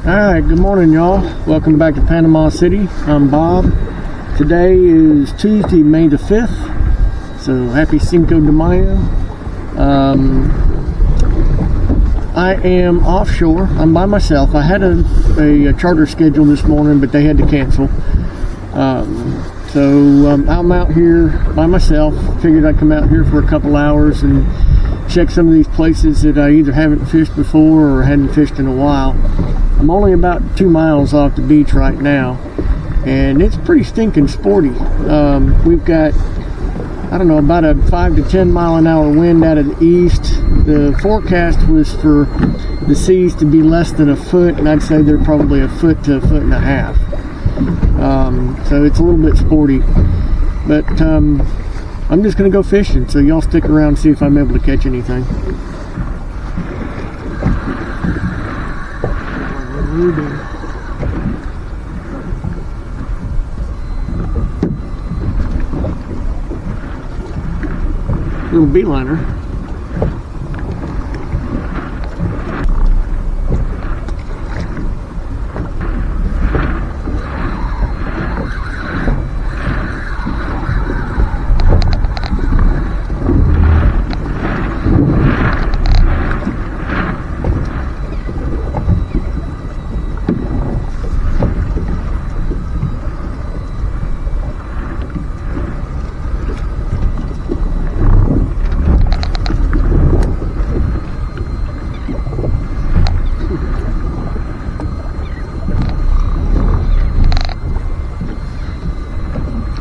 Alright, good morning y'all. Welcome back to Panama City. I'm Bob. Today is Tuesday, May the 5th. So happy Cinco de Mayo. I am offshore. I'm by myself. I had a charter schedule this morning, but they had to cancel. I'm out here by myself. Figured I'd come out here for a couple hours and check some of these places that I either haven't fished before or hadn't fished in a while. I'm only about 2 miles off the beach right now, and it's pretty stinking sporty. We've got, I don't know, about a 5 to 10 mile an hour wind out of the east. The forecast was for the seas to be less than a foot, and I'd say they're probably a foot to a foot and a half. So it's a little bit sporty, but I'm just going to go fishing, so y'all stick around and see if I'm able to catch anything. Little beeliner.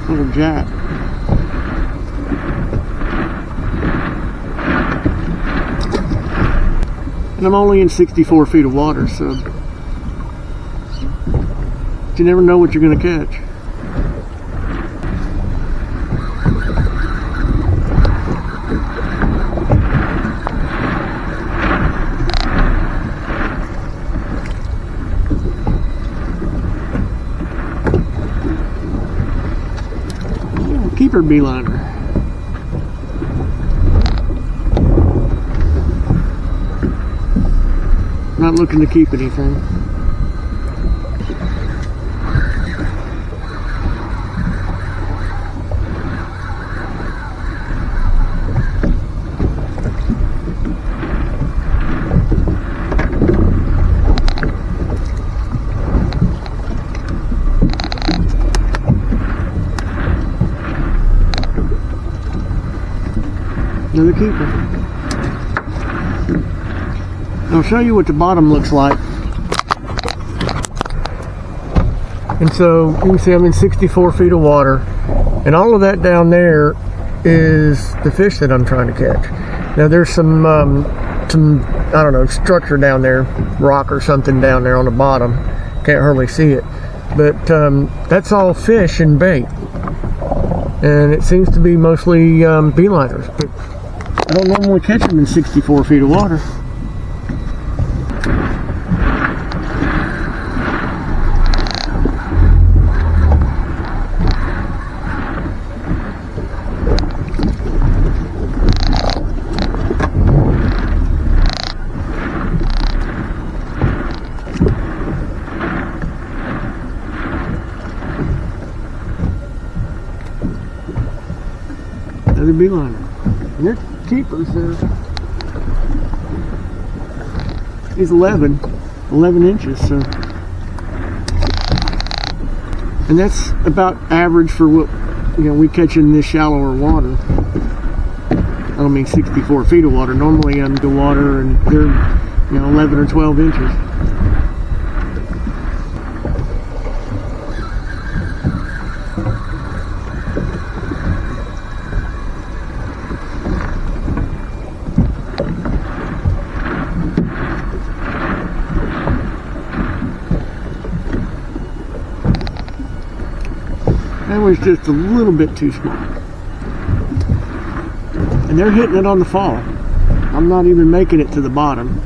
Little jack. And I'm only in 64 feet of water, so you never know what you're going to catch. Keeper beeliner. Not looking to keep anything. Another keeper. I'll show you what the bottom looks like. And so you can see I'm in 64 feet of water, and all of that down there is the fish that I'm trying to catch. Now there's some I don't know, structure down there, rock or something down there on the bottom. Can't hardly see it, but that's all fish and bait, and it seems to be mostly beeliners. But I don't normally catch them in 64 feet of water. Another beeliner. And they're keepers there. He's 11 inches, so, and that's about average for what we catch in this shallower water. I don't mean 64 feet of water. Normally I'm the water and they're 11 or 12 inches. That was just a little bit too small. And they're hitting it on the fall. I'm not even making it to the bottom.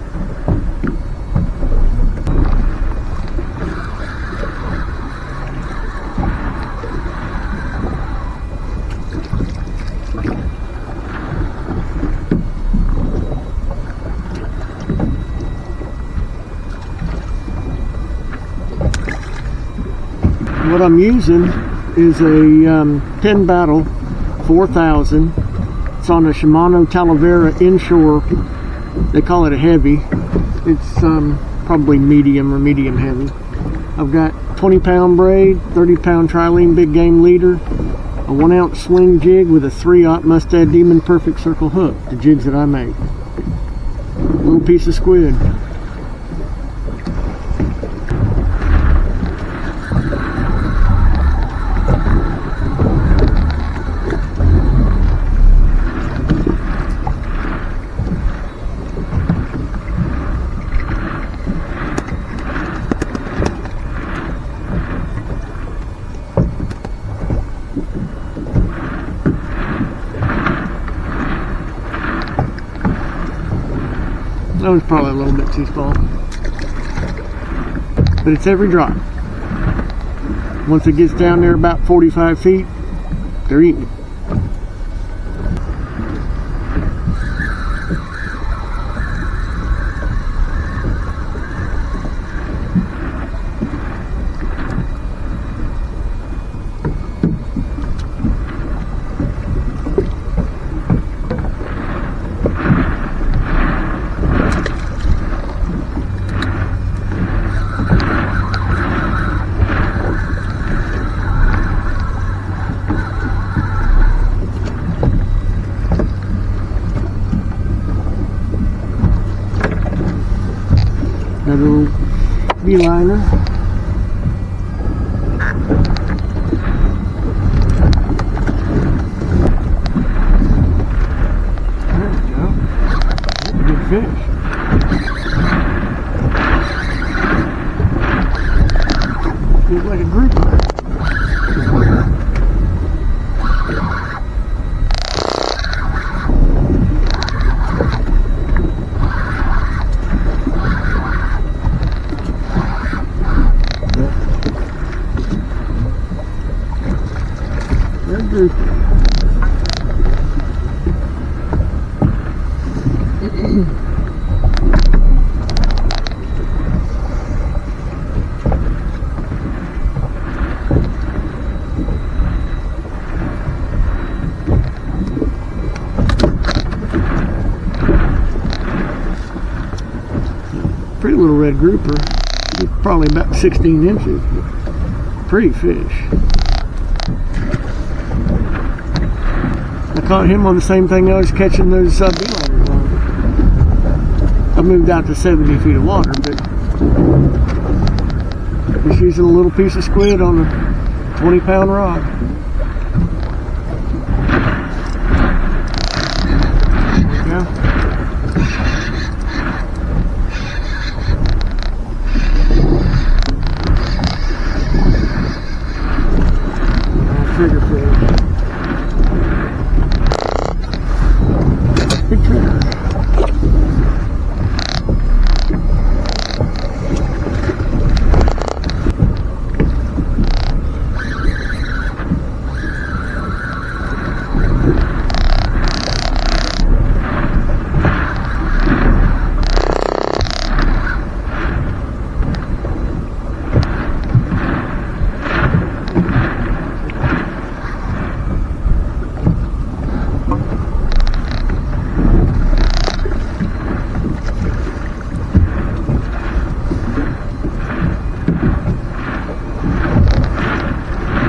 What I'm using is a Penn Battle 4000. It's on a Shimano Talavera inshore. They call it a heavy. It's probably medium or medium heavy. I've got 20-pound braid, 30-pound trilene big game leader, a 1-ounce swing jig with a 3/0 Mustad Demon Perfect Circle hook, the jigs that I make. A little piece of squid. That was probably a little bit too small, but it's every drop. Once it gets down there about 45 feet, they're eating. Another little beeliner. There we go. That's a good fish. Looks like a grouper. Pretty little red grouper. He's probably about 16 inches. Pretty fish. I caught him on the same thing I was catching those beeliners on. I moved out to 70 feet of water, but just using a little piece of squid on a 20-pound rod. There we go. Triggerfish. Big trigger.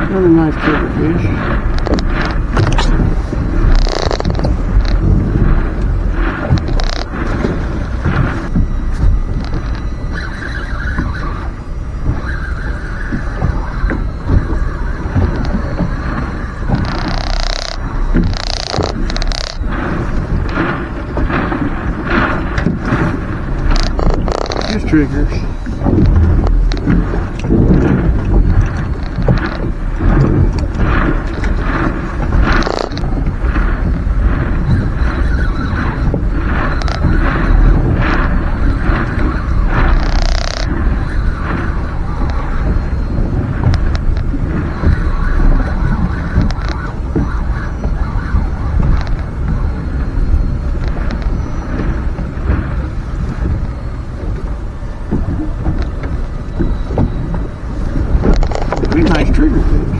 Another nice triggerfish. Just triggers. triggerfish.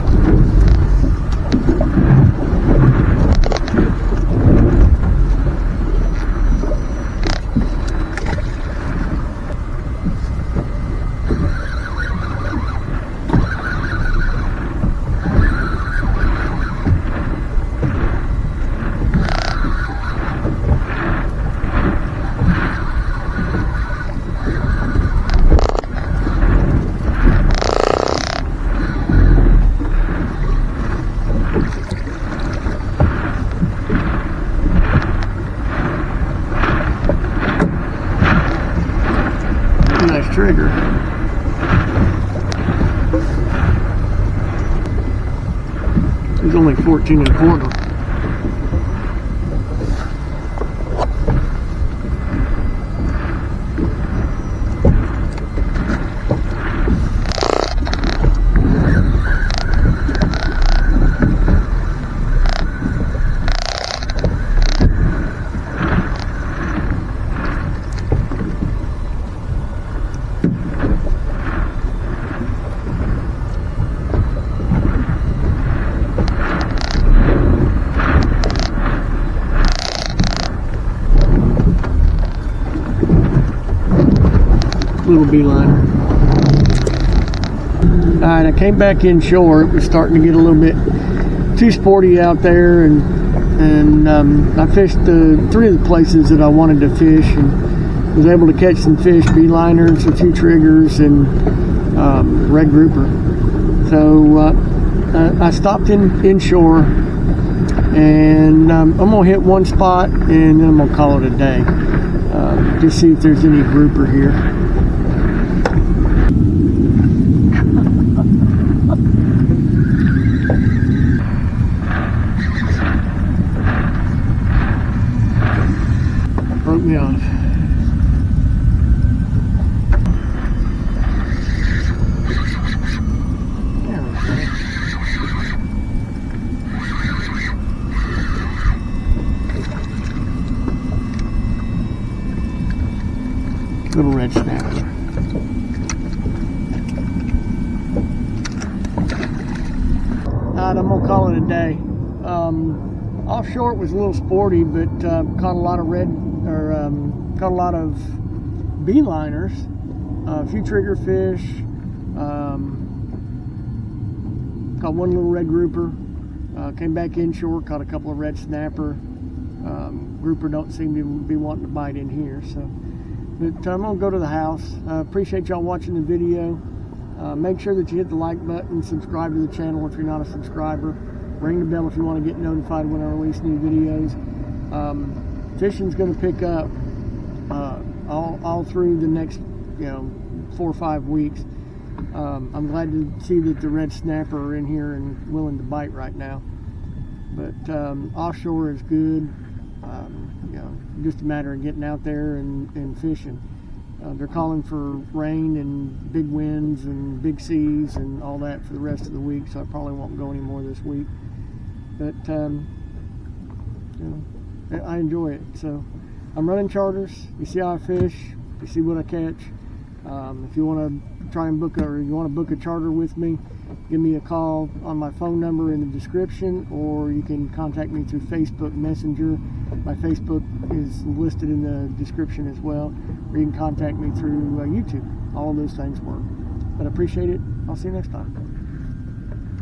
Nice trigger. He's only 14 1/4. Little beeliner. Alright, I came back inshore. It was starting to get a little bit too sporty out there, and I fished 3 of the places that I wanted to fish, and was able to catch some fish, beeliners, a few triggers, and red grouper. So I stopped inshore, and I'm gonna hit one spot, and then I'm gonna call it a day. Just see if there's any grouper here. Broke me off. There we go. Little red snapper. Alright, I'm gonna call it a day. Offshore it was a little sporty, but caught a lot of caught a lot of beeliners, a few triggerfish, caught one little red grouper, came back inshore, caught a couple of red snapper. Grouper don't seem to be wanting to bite in here, so. But I'm gonna go to the house. Appreciate y'all watching the video. Make sure that you hit the like button, subscribe to the channel if you're not a subscriber. Ring the bell if you want to get notified when I release new videos. Fishing's going to pick up all through the next 4 or 5 weeks. I'm glad to see that the red snapper are in here and willing to bite right now. But offshore is good. Just a matter of getting out there and fishing. They're calling for rain and big winds and big seas and all that for the rest of the week, so I probably won't go anymore this week. But I enjoy it. So I'm running charters. You see how I fish. You see what I catch. If you want to try and book a charter with me, give me a call on my phone number in the description, or you can contact me through Facebook Messenger. My Facebook is listed in the description as well, or you can contact me through YouTube. All of those things work. But I appreciate it. I'll see you next time.